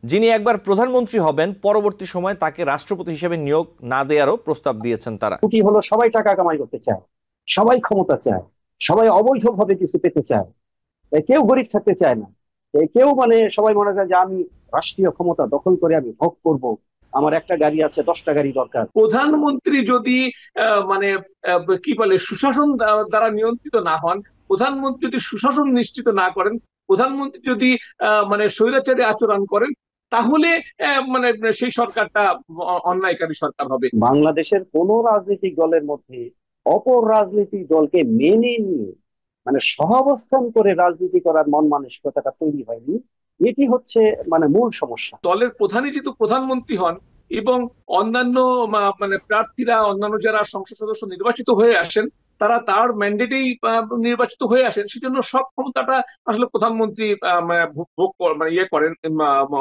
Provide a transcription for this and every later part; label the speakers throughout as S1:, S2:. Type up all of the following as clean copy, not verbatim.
S1: যিনি একবার প্রধানমন্ত্রী হবেন পরবর্তী সময়ে তাকে রাষ্ট্রপতি হিসেবে নিয়োগ না দেওয়ারও প্রস্তাব দিয়েছেন তারা।
S2: ছুটি হলো সবাই টাকা কামাই করতে চায়, সবাই ক্ষমতা চায়, সবাই অবৈধভাবে কিছু পেতে চায়। কেউ গরিব থাকতে চায় না। কেউ সবাই মনে করে যে আমি রাষ্ট্রীয় ক্ষমতা দখল করে আমি ভোগ করব, আমার একটা গাড়ি আছে 10টা গাড়ি দরকার।
S3: প্রধানমন্ত্রী যদি মানে কি বলে সুশাসন দ্বারা নিয়ন্ত্রিত না হন, প্রধানমন্ত্রী যদি সুশাসন নিশ্চিত না করেন, প্রধানমন্ত্রী যদি স্বৈরাচারী আচরণ করেন, তাহলে মানে সেই সরকারটা অন্যায়কারী সরকার হবে।
S2: বাংলাদেশের কোন রাজনৈতিক দলের মধ্যে অপর রাজনৈতিক দলকে মেনে নিয়ে সহাবস্থান করে রাজনীতি করার মন মানসিকতাটা তৈরি হয়নি। এটি হচ্ছে মূল সমস্যা।
S3: দলের প্রধানই যেহেতু প্রধানমন্ত্রী হন এবং অন্যান্য মানে প্রার্থীরা, অন্যান্য যারা সংসদ সদস্য নির্বাচিত হয়ে আসেন, তারা তার ম্যান্ডেটেই নির্বাচিত হয়ে আসেন, সেজন্য সব ক্ষমতাটা আসলে প্রধানমন্ত্রী ইয়ে করেন,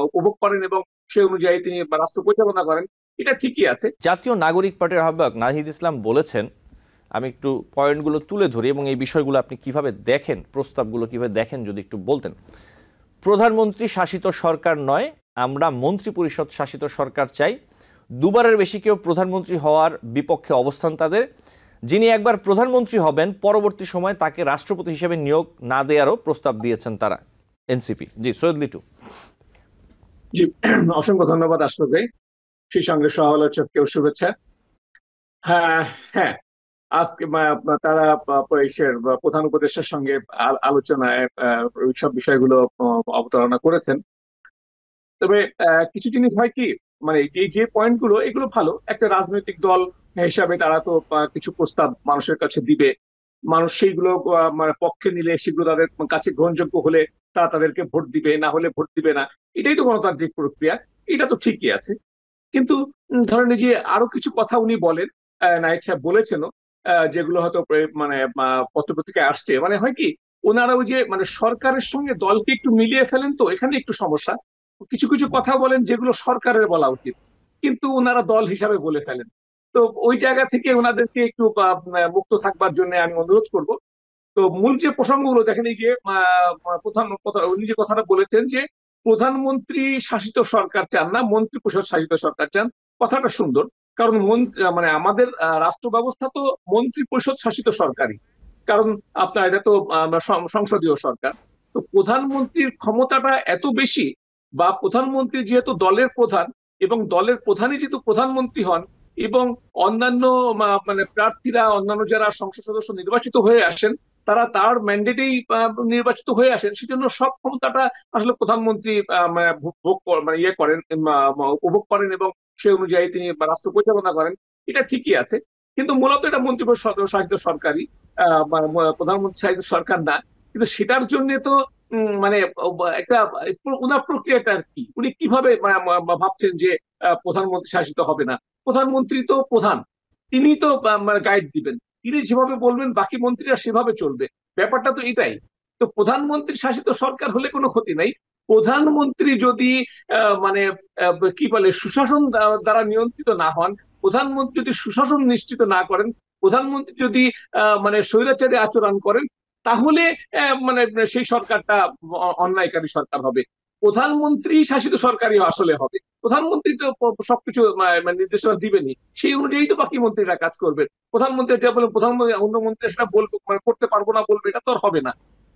S3: উপভোগ করেন এবং সেই অনুযায়ী তিনি রাষ্ট্র পরিচালনা করেন। এটা ঠিকই আছে।
S1: জাতীয় নাগরিক পার্টির আহ্বায়ক নাহিদ ইসলাম বলেছেন, আমি একটু পয়েন্টগুলো তুলে ধরি এবং এই বিষয়গুলো আপনি কিভাবে দেখেন, প্রস্তাবগুলো কিভাবে দেখেন যদি একটু বলতেন। প্রধানমন্ত্রী শাসিত সরকার নয়, আমরা মন্ত্রী পরিষদ শাসিত সরকার চাই। দুবারের বেশি কেউ প্রধানমন্ত্রী হওয়ার বিপক্ষে অবস্থান তাদের। যিনি একবার প্রধানমন্ত্রী হবেন পরবর্তী সময়ে তাকে রাষ্ট্রপতি হিসেবে নিয়োগ না দেওয়ারও প্রস্তাব দিয়েছেন তারা, এনসিপি। জি সৈয়দ লিটু।
S3: জি, অসংখ্য ধন্যবাদ আশরাফ ভাই, সেই সঙ্গে সহ আলোচককেও শুভেচ্ছা। হ্যাঁ, হ্যাঁ, আজকে তারা প্রধান উপদেষ্টার সঙ্গে আলোচনায় সব বিষয়গুলো অবতারণা করেছেন। তবে কিছু জিনিস হয় কি, মানে এই যে পয়েন্টগুলো, এগুলো ভালো। একটা রাজনৈতিক দল হিসাবে তারা তো কিছু প্রস্তাব মানুষের কাছে দিবে, মানুষ সেইগুলো মানে পক্ষে নিলে সেগুলো তাদের কাছে গ্রহণযোগ্য হলে তারা তাদেরকে ভোট দিবে, না হলে ভোট দিবে না। এটাই তো গণতান্ত্রিক প্রক্রিয়া, এটা তো ঠিকই আছে। কিন্তু ধরেন এই যে আরো কিছু কথা উনি বলেন, নায়েক সাহেব বলেছেনও, যেগুলো হয়তো মানে পত্রপত্রিকায় আসছে, মানে হয় কি, ওনারা ওই যে মানে সরকারের সঙ্গে দলকে একটু মিলিয়ে ফেলেন, তো এখানে একটু সমস্যা। কিছু কিছু কথা বলেন যেগুলো সরকারের বলা উচিত, কিন্তু ওনারা দল হিসাবে বলে ফেলেন। তো ওই জায়গা থেকে ওনাদেরকে একটু মুক্ত থাকবার জন্য আমি অনুরোধ করব। তো মূল যে প্রসঙ্গগুলো দেখেন, এই যে উনি যে কথাটা বলেছেন যে প্রধানমন্ত্রী শাসিত সরকার চান না, মন্ত্রী পরিষদ শাসিত সরকার চান, কথাটা সুন্দর। কারণ মানে আমাদের রাষ্ট্র ব্যবস্থা তো মন্ত্রী পরিষদ শাসিত সরকারই। কারণ আপনার এটা তো সংসদীয় সরকার। তো প্রধানমন্ত্রীর ক্ষমতাটা এত বেশি, বা প্রধানমন্ত্রী যেহেতু দলের প্রধান, এবং দলের প্রধানই যেহেতু প্রধানমন্ত্রী হন, এবং অন্যান্য মানে প্রার্থীরা, অন্যান্য যারা সংসদ সদস্য নির্বাচিত হয়ে আসেন, তারা তার ম্যান্ডেটেই নির্বাচিত হয়ে আসেন, সেজন্য সব ক্ষমতাটা আসলে প্রধানমন্ত্রী ইয়ে করেন, উপভোগ করেন এবং সেই অনুযায়ী তিনি রাষ্ট্র পরিচালনা করেন। এটা ঠিকই আছে, কিন্তু মূলত এটা মন্ত্রিপরিষদ শাসিত সরকারি, প্রধানমন্ত্রী শাসিত সরকার না। কিন্তু সেটার জন্য তো মানে একটা উনার প্রক্রিয়াটা আর কি, উনি কিভাবে ভাবছেন যে প্রধানমন্ত্রী শাসিত হবে না? প্রধানমন্ত্রী তো প্রধান, তিনি তো মানে গাইড দিবেন, তিনি যেভাবে বলবেন বাকি মন্ত্রীরা সেভাবে চলবে। ব্যাপারটা তো এটাই। তো প্রধানমন্ত্রী শাসিত সরকার হলে কোনো ক্ষতি নাই। প্রধানমন্ত্রী যদি মানে কি বলে সুশাসন দ্বারা নিয়ন্ত্রিত না হন, প্রধানমন্ত্রী যদি সুশাসন নিশ্চিত না করেন, প্রধানমন্ত্রী যদি মানে স্বৈরাচারী আচরণ করেন, তাহলে মানে সেই সরকারটা অন্যায়কারী সরকার হবে। প্রধানমন্ত্রী শাসিত সরকারই আসলে হবে। প্রধানমন্ত্রী তো সবকিছু নির্দেশনা দিবেনই, সেই অনুযায়ী তো বাকি মন্ত্রীরা কাজ করবেন। প্রধানমন্ত্রী যেটা বলবেন, প্রধানমন্ত্রী অন্য মন্ত্রী সেটা বলবে, মানে করতে পারবো না বলবে, এটা তো আর হবে না।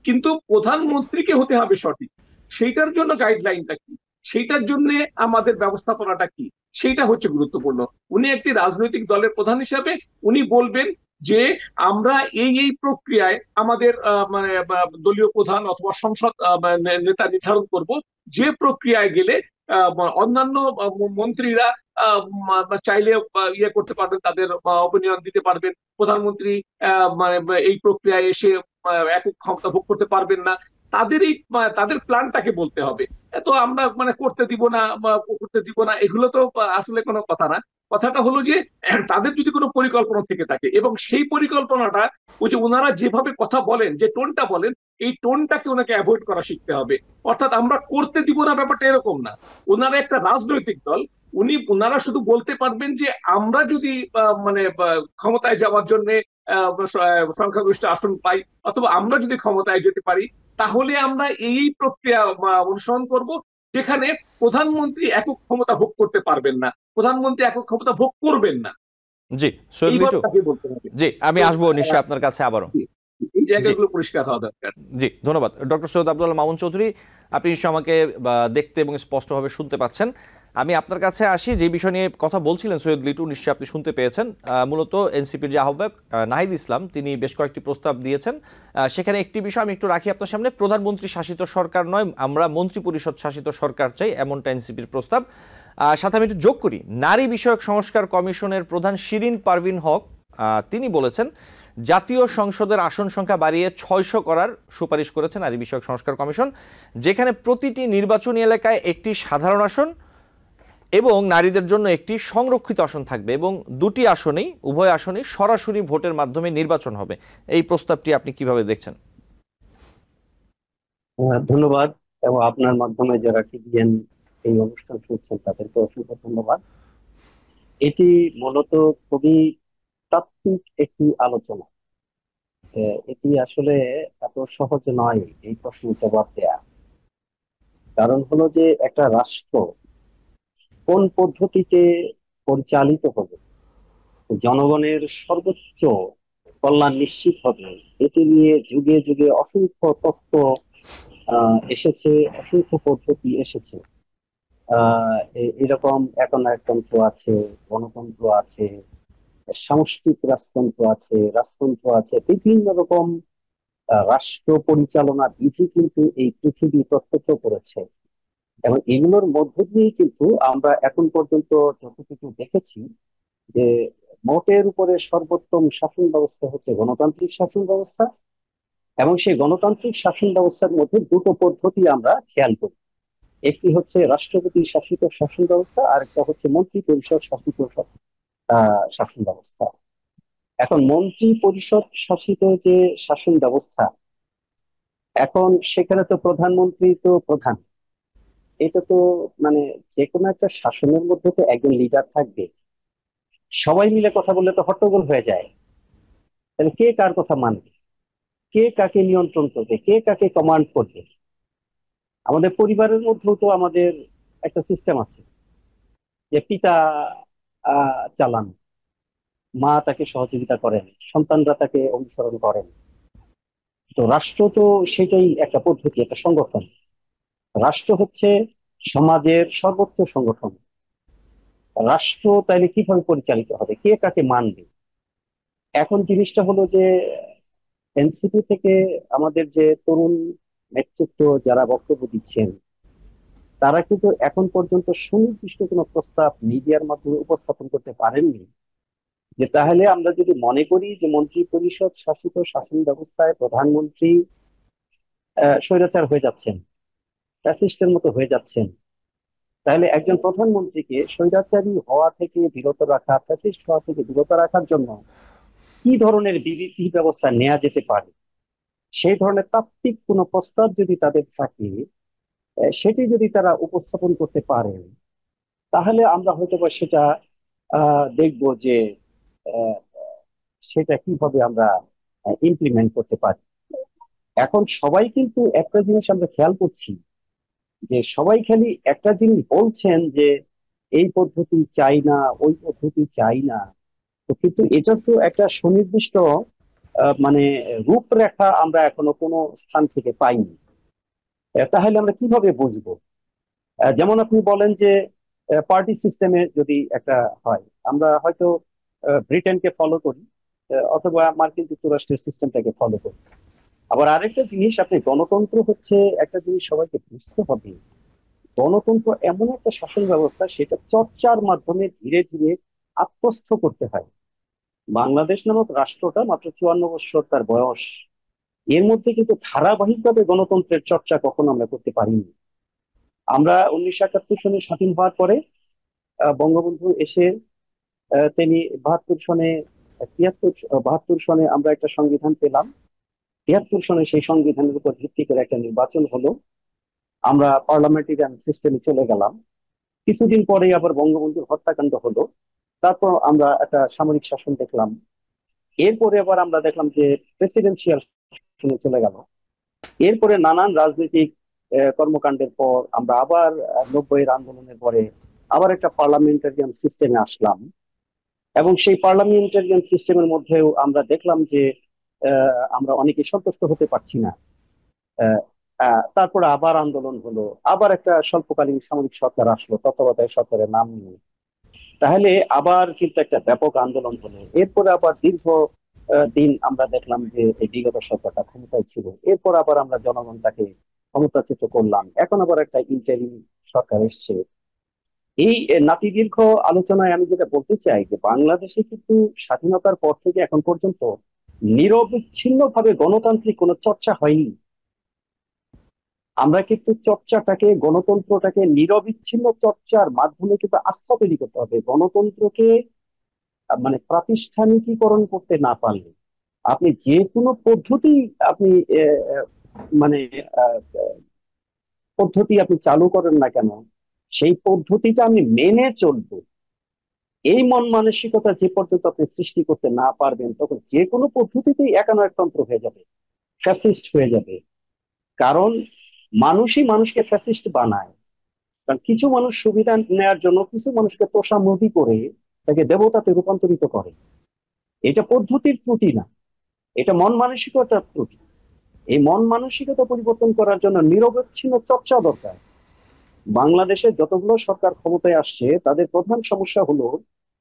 S3: কিন্তু প্রধানমন্ত্রীকে হতে হবে সঠিক, সেইটার জন্য গাইডলাইনটা কি, সেইটার জন্য আমাদের ব্যবস্থাপনাটা কি, সেইটা হচ্ছে গুরুত্বপূর্ণ। উনি একটি রাজনৈতিক দলের প্রধান হিসাবে উনি বলবেন যে আমরা এই প্রক্রিয়ায় আমাদের মানে দলীয় প্রধান অথবা সংসদ নেতা নির্ধারণ করব, যে প্রক্রিয়ায় গেলে অন্যান্য মন্ত্রীরা চাইলে ইয়ে করতে পারবেন, তাদের অপিনিয়ন দিতে পারবেন। প্রধানমন্ত্রী মানে এই প্রক্রিয়ায় এসে একক ক্ষমতা ভোগ করতে পারবেন না। তাদের প্ল্যানটাকে বলতে হবে। তো আমরা মানে করতে দিব না বা করতে দিব না, এগুলো তো আসলে কোনো কথা না। কথাটা হলো যে তাদের যদি কোনো পরিকল্পনা থেকে থাকে, এবং সেই পরিকল্পনাটা ওই যে ওনারা যেভাবে কথা বলেন, যে টোনটা বলেন, এই টোনটাকে ওনাকে অ্যাভয়েড করা শিখতে হবে। অর্থাৎ আমরা করতে দিব না, ব্যাপারটা এরকম না। ওনারা একটা রাজনৈতিক দল, ওনারা শুধু বলতে পারবেন যে আমরা যদি মানে ক্ষমতায় যাওয়ার জন্য সংখ্যাগরিষ্ঠ আসন পাই, অথবা আমরা যদি ক্ষমতায় যেতে পারি, তাহলে আমরা এই প্রক্রিয়া অনুসরণ করব, যেখানে প্রধানমন্ত্রী একক ক্ষমতা ভোগ করতে পারবেন না, প্রধানমন্ত্রী একক ক্ষমতা ভোগ করবেন না,
S1: জি সৈয়দ
S3: এইভাবে
S1: লিটু,
S3: তাকে বলতে হবে।
S1: জি আমি
S3: তো
S1: আসবো নিশ্চয়ই আপনার কাছে আবারও।
S3: এই
S1: জি
S3: জায়গাগুলো পরিষ্কার হওয়া দরকার।
S1: জি ধন্যবাদ ডক্টর সৈয়দ আব্দুল্লাহ মামুন চৌধুরী, আপনি নিশ্চয়ই আমাকে দেখতে এবং স্পষ্টভাবে শুনতে পাচ্ছেন। আমি আপনার কাছে আসি, যে বিষয় নিয়ে কথা বলছিলেন সৈয়দ লিটু, নিশ্চয়ই আপনি শুনতে পেয়েছেন। মূলত এনসিপির যে আহ্বায়ক নাহিদ ইসলাম, তিনি বেশ কয়েকটি প্রস্তাব দিয়েছেন। সেখানে একটি বিষয় আমি একটু রাখি আপনার সামনে, প্রধানমন্ত্রী শাসিত সরকার নয়, আমরা মন্ত্রী পরিষদ শাসিত সরকার চাই, এমনটা এনসিপির প্রস্তাব। সাথে আমি একটু যোগ করি, নারী বিষয়ক সংস্কার কমিশনের প্রধান শিরিন পারভিন হক তিনি বলেছেন জাতীয় সংসদের আসন সংখ্যা বাড়িয়ে ৬০০ করার সুপারিশ করেছেন নারী বিষয়ক সংস্কার কমিশন, যেখানে প্রতিটি নির্বাচনী এলাকায় একটি সাধারণ আসন এবং নারীদের জন্য একটি সংরক্ষিত আসন থাকবে, এবং দুটি আসনেই, উভয় আসনেই সরাসরি ভোটের মাধ্যমে নির্বাচন হবে। এই প্রস্তাবটি আপনি কিভাবে দেখছেন?
S2: ধন্যবাদ। এবং আপনার মাধ্যমে যারা টিভিএন এই অনুষ্ঠান শুনছেন তাদেরকে অসংখ্য ধন্যবাদ। এটি মূলত খুবই তাত্ত্বিক একটি আলোচনা। এটি আসলে এত সহজ নয় এই প্রশ্নের জবাব দেয়া। কারণ হলো যে একটা রাষ্ট্র কোন পদ্ধতিতে পরিচালিত হবে, জনগণের সর্বোচ্চ কল্যাণ নিশ্চিত হবে, এটি নিয়ে যুগে যুগে অসংখ্য তত্ত্ব এসেছে, অসংখ্য পদ্ধতি এসেছে। এরকম একনায়কতন্ত্র আছে, গণতন্ত্র আছে, সামষ্টিক রাজতন্ত্র আছে, রাজতন্ত্র আছে, বিভিন্ন রকম রাষ্ট্র পরিচালনা বিধি কিন্তু এই পৃথিবী প্রত্যক্ষ করেছে। এবং এগুলোর মধ্য দিয়েই কিন্তু আমরা এখন পর্যন্ত যতটুকু দেখেছি যে মোটের উপরে সর্বোত্তম শাসন ব্যবস্থা হচ্ছে গণতান্ত্রিক শাসন ব্যবস্থা। এবং সেই গণতান্ত্রিক শাসন ব্যবস্থার মধ্যে দুটো পদ্ধতি আমরা খেয়াল করি, একটি হচ্ছে রাষ্ট্রপতি শাসিত শাসন ব্যবস্থা, আর একটা হচ্ছে মন্ত্রী পরিষদ শাসিত শাসন ব্যবস্থা। এখন মন্ত্রী পরিষদ শাসিত যে শাসন ব্যবস্থা, এখন সেখানে তো প্রধানমন্ত্রী তো প্রধান, এটা তো মানে যে কোনো একটা শাসনের মধ্যে তো একজন লিডার থাকবে। সবাই মিলে কথা বললে তো হট্টগোল হয়ে যায়, তাহলে কে কার কথা মানবে, কে কাকে নিয়ন্ত্রণ করবে, কে কাকে কমান্ড করবে? আমাদের পরিবারের মধ্যেও তো আমাদের একটা সিস্টেম আছে যে পিতা চালান, মা তাকে সহযোগিতা করেন, সন্তানরা তাকে অনুসরণ করেন। তো রাষ্ট্র তো সেটাই একটা পদ্ধতি, একটা সংগঠন। রাষ্ট্র হচ্ছে সমাজের সর্বোচ্চ সংগঠন। রাষ্ট্র তাইলে কিভাবে পরিচালিত হবে, কে কাকে মানবে? এখন জিনিসটা হলো যে এনসিপি থেকে আমাদের যে তরুণ নেতৃত্ব যারা বক্তব্য দিচ্ছেন, তারা কিন্তু এখন পর্যন্ত সুনির্দিষ্ট কোনো প্রস্তাব মিডিয়ার মাধ্যমে উপস্থাপন করতে পারেননি যে তাহলে আমরা যদি মনে করি যে মন্ত্রী পরিষদ শাসিত শাসন ব্যবস্থায় প্রধানমন্ত্রী স্বৈরাচার হয়ে যাচ্ছেন, ফ্যাসিস্টের মতো হয়ে যাচ্ছেন, তাহলে একজন প্রধানমন্ত্রীকে স্বৈরাচারী হওয়া থেকে বিরত রাখা, ফ্যাসিস্ট হওয়া থেকে বিরত রাখার জন্য কি ধরনের বিধি ব্যবস্থা নেওয়া যেতে পারে, সেই ধরনের তাত্ত্বিক কোনো প্রস্তাব যদি তাদের থাকে, সেটি যদি তারা উপস্থাপন করতে পারেন, তাহলে আমরা হয়তো বা সেটা দেখবো যে আহ, সেটা কিভাবে আমরা ইমপ্লিমেন্ট করতে পারি। এখন সবাই কিন্তু একটা জিনিস আমরা খেয়াল করছি যে সবাই খালি একটা জিনিস বলছেন যে এই পদ্ধতি চাই না, ওই পদ্ধতি চাই না। তো কিন্তু এটা তো একটা সুনির্দিষ্ট মানে রূপরেখা আমরা এখনো কোনো স্থান থেকে পাইনি। তাহলে আমরা কিভাবে বুঝবো? যেমন আপনি বলেন যে পার্টি সিস্টেমে যদি একটা হয়, আমরা হয়তো ব্রিটেনকে ফলো করি, অথবা মার্কিন যুক্তরাষ্ট্রের সিস্টেমটাকে ফলো করি। আবার আরেকটা জিনিস, আপনি গণতন্ত্র হচ্ছে একটা জিনিস সবাইকে বুঝতে হবে, গণতন্ত্র এমন একটা শাসন ব্যবস্থা, সেটা চর্চার মাধ্যমে ধীরে ধীরে আত্মস্থ করতে হয়। বাংলাদেশ নামক রাষ্ট্রটা মাত্র 54 বছর তার বয়স, এর মধ্যে কিন্তু ধারাবাহিকভাবে গণতন্ত্রের চর্চা কখনো আমরা করতে পারিনি। আমরা 1971 সনে স্বাধীন হওয়ার পরে বঙ্গবন্ধু এসে তিনি 72 সনে, 72 সনে আমরা একটা সংবিধান পেলাম। 73 সনে সেই সংবিধানের উপর ভিত্তি করে একটা নির্বাচন হলো, আমরা পার্লামেন্টারিয়ান সিস্টেমে চলে গেলাম। কিছুদিন পরে আবার বঙ্গবন্ধুর হত্যাকাণ্ড হলো, তারপর আমরা একটা সামরিক শাসন দেখলাম। এরপরে আবার আমরা দেখলাম যে প্রেসিডেন্সিয়াল শাসনে চলে গেল। এরপরে নানান রাজনৈতিক কর্মকাণ্ডের পর আমরা আবার 90-এর আন্দোলনের পরে আবার একটা পার্লামেন্টারিয়ান সিস্টেমে আসলাম, এবং সেই পার্লামেন্টারিয়ান সিস্টেমের মধ্যেও আমরা দেখলাম যে আমরা অনেকে সন্তুষ্ট হতে পারছি না। তারপরে আবার আন্দোলন হলো, আবার একটা স্বল্পকালীন সামরিক সরকার আসলো তত্ত্বাবধায়ক সরকারের নাম নিয়ে, তাহলে আবার কিন্তু একটা ব্যাপক আন্দোলন হলো। এরপরে আবার দীর্ঘ দিন আমরা দেখলাম যে এই বিগত সরকারটা ক্ষমতায় ছিল, এরপর আবার আমরা জনগণ তাকে ক্ষমতাচ্যুত করলাম, এখন আবার একটা ইন্টারিম সরকার এসছে। এই নাতি দীর্ঘ আলোচনায় আমি যেটা বলতে চাই যে বাংলাদেশে কিন্তু স্বাধীনতার পর থেকে এখন পর্যন্ত নিরবিচ্ছিন্ন ভাবে গণতান্ত্রিক কোনো চর্চা হয়নি। আমরা কিন্তু চর্চাটাকে, গণতন্ত্রটাকে নিরবিচ্ছিন্ন চর্চার মাধ্যমে কিন্তু আস্থা তৈরি করতে হবে। গণতন্ত্রকে মানে প্রাতিষ্ঠানিকীকরণ করতে না পারলে আপনি যে কোনো পদ্ধতি আপনি মানে আহ, পদ্ধতি আপনি চালু করেন না কেন, সেই পদ্ধতিটা আমি মেনে চলবো, এই মন মানসিকতা যে পর্যন্ত আপনি সৃষ্টি করতে না পারবেন, তখন যে কোনো পদ্ধতিতেই একানায়কতন্ত্র হয়ে যাবে, ফ্যাসিস্ট হয়ে যাবে। কারণ মানুষই মানুষকে ফ্যাসিস্ট বানায়। কারণ কিছু মানুষ সুবিধা নেয়ার জন্য কিছু মানুষকে তোষামোদী করে তাকে দেবতাতে রূপান্তরিত করে। এটা পদ্ধতির ত্রুটি না, এটা মন মানসিকতার ত্রুটি। এই মন মানসিকতা পরিবর্তন করার জন্য নিরবচ্ছিন্ন চর্চা দরকার। বাংলাদেশে যতগুলো সরকার ক্ষমতায় আসছে তাদের প্রধান সমস্যা হলো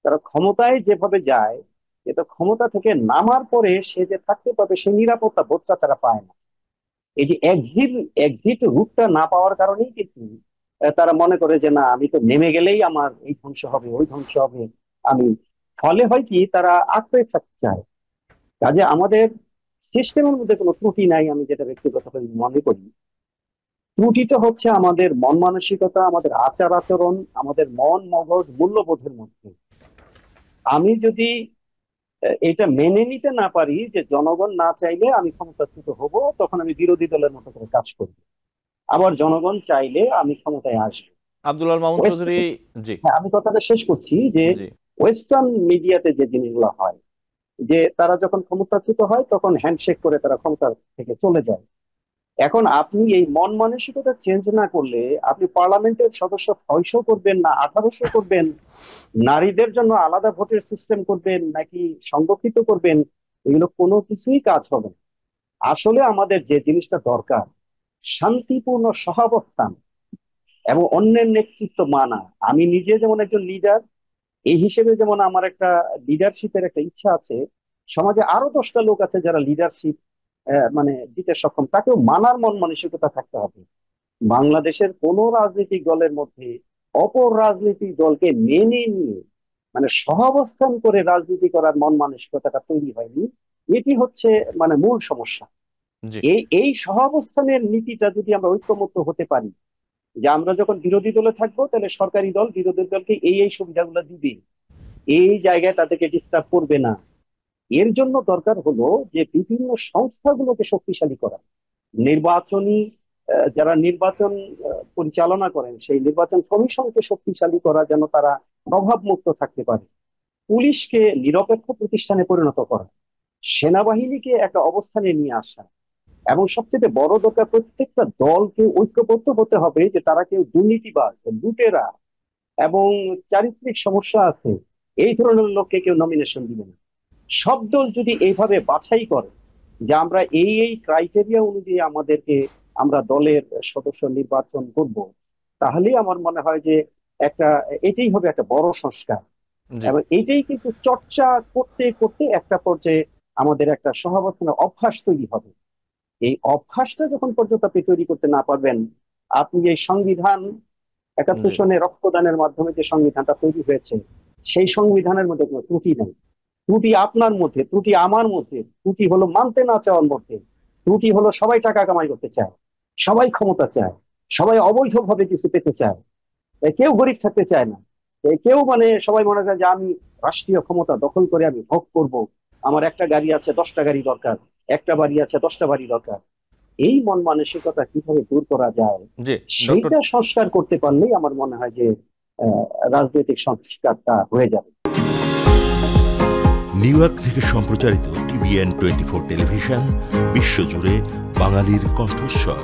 S2: তারা ক্ষমতায় যেভাবে যায়, এটা ক্ষমতা থেকে নামার পরে সে যে থাকতে পারবে সেই নিরাপত্তা বোধটা তারা পায় না। এই যে এক্সিট রুটটা না পাওয়ার কারণেই কিন্তু তারা মনে করে যে না, আমি তো নেমে গেলেই আমার এই ধ্বংস হবে, ওই ধ্বংস হবে। আমি ফলে হয় কি, তারা আঁকড়ে থাকতে চায়। কাজে আমাদের সিস্টেমের মধ্যে কোনো ত্রুটি নাই, আমি যেটা ব্যক্তিগতভাবে মনে করি। ত্রুটিটা হচ্ছে আমাদের মন মানসিকতা, আমাদের আচার আচরণ, আমাদের মন মগজ মূল্যবোধের মধ্যে। আমি যদি এটা মেনে নিতে না পারি যে জনগণ না চাইলে আমি ক্ষমতাচ্যুত হব, তখন আমি বিরোধী দলের মতো করে কাজ করব। আবার জনগণ চাইলে আমি ক্ষমতায় আসবো।
S1: আব্দুল আল মামুন চৌধুরী। জি
S2: হ্যাঁ, আমি কথাটা শেষ করছি যে
S1: জি
S2: ওয়েস্টার্ন মিডিয়াতে যে জিনিসগুলো হয়, যে তারা যখন ক্ষমতাচ্যুত হয় তখন হ্যান্ডশেক করে তারা ক্ষমতা থেকে চলে যায়। এখন আপনি এই মন মানসিকতা চেঞ্জ না করলে আপনি পার্লামেন্টের সদস্য 600 করবেন না 1800 করবেন, নারীদের জন্য আলাদা ভোটের সিস্টেম করবেন নাকি সংরক্ষিত করবেন, এগুলো কোনো কিছুই কাজ হবে না। আসলে আমাদের যে জিনিসটা দরকার, শান্তিপূর্ণ সহাবস্থান এবং অন্যের নেতৃত্ব মানা। আমি নিজে যেমন একজন লিডার, এই হিসেবে যেমন আমার একটা লিডারশিপের একটা ইচ্ছা আছে, সমাজে আরো 10টা লোক আছে যারা লিডারশিপ মানে দিতে সক্ষম, তাকেও মানার মন মানসিকতা থাকতে হবে। বাংলাদেশের কোন রাজনৈতিক দলের মধ্যে অপর রাজনৈতিক দলকে মেনে নিয়ে মানে সহাবস্থান করে রাজনীতি করার মন মানসিকতাটা তৈরি হয়নি। এটি হচ্ছে মানে মূল সমস্যা।
S1: জি
S2: এই সহাবস্থানের নীতিটা যদি আমরা ঐক্যমত্য হতে পারি, যে আমরা যখন বিরোধী দলে থাকবো তাহলে সরকারি দল বিরোধী দলকে এই সুবিধাগুলো দিবে, এই জায়গায় তাদেরকে ডিস্টার্ব করবে না। এর জন্য দরকার হলো যে বিভিন্ন সংস্থাগুলোকে শক্তিশালী করা। নির্বাচনী যারা নির্বাচন পরিচালনা করেন সেই নির্বাচন কমিশনকে শক্তিশালী করা, যেন তারা প্রভাব মুক্ত থাকতে পারে। পুলিশকে নিরপেক্ষ প্রতিষ্ঠানে পরিণত করা, সেনাবাহিনীকে একটা অবস্থানে নিয়ে আসা, এবং সবচেয়ে বড় দরকার প্রত্যেকটা দলকে ঐক্যবদ্ধ হতে হবে যে তারা কেউ দুর্নীতিবাজ, লুটেরা এবং চারিত্রিক সমস্যা আছে এই ধরনের লোককে কেউ নমিনেশন দিবে না। সব দল যদি এইভাবে বাছাই করে যে আমরা এই ক্রাইটেরিয়া অনুযায়ী আমাদেরকে আমরা দলের সদস্য নির্বাচন করব, তাহলেই আমার মনে হয় যে একটা এটাই হবে একটা বড় সংস্কার।
S1: জি
S2: এবং এইটাই কিন্তু চর্চা করতে করতে একটা পর্যায়ে আমাদের একটা সহাবস্থানের অভ্যাস তৈরি হবে। এই অভ্যাসটা যখন পর্যন্ত আপনি তৈরি করতে না পারবেন, আপনি এই সংবিধান 71
S1: জি
S2: সনে রক্তদানের মাধ্যমে যে সংবিধানটা তৈরি হয়েছে, সেই সংবিধানের মধ্যে কোনো ত্রুটি নেই। ত্রুটি আপনার মধ্যে, ত্রুটি আমার মধ্যে, ত্রুটি হলো মানতে না চাওয়ার মধ্যে, ত্রুটি হলো সবাই টাকা কামাই করতে চায়, সবাই ক্ষমতা চায়, সবাই অবৈধভাবে কিছু পেতে চায়, কেউ গরিব থাকতে চায় না। কেউ মানে সবাই মনে করে যে আমি রাষ্ট্রীয় ক্ষমতা দখল করে আমি ভোগ করব, আমার একটা গাড়ি আছে 10টা গাড়ি দরকার, একটা বাড়ি আছে 10টা বাড়ি দরকার। এই মন মানসিকতা কিভাবে দূর করা যায়
S1: জি ডক্টর
S2: সেইটা সংস্কার করতে পারলেই আমার মনে হয় যে রাজনৈতিক সংস্কারটা হয়ে যাবে।
S4: নিউ ইয়র্ক থেকে সম্প্রচারিত TVN 24 টেলিভিশন বিশ্বজুড়ে বাঙালির কণ্ঠস্বর।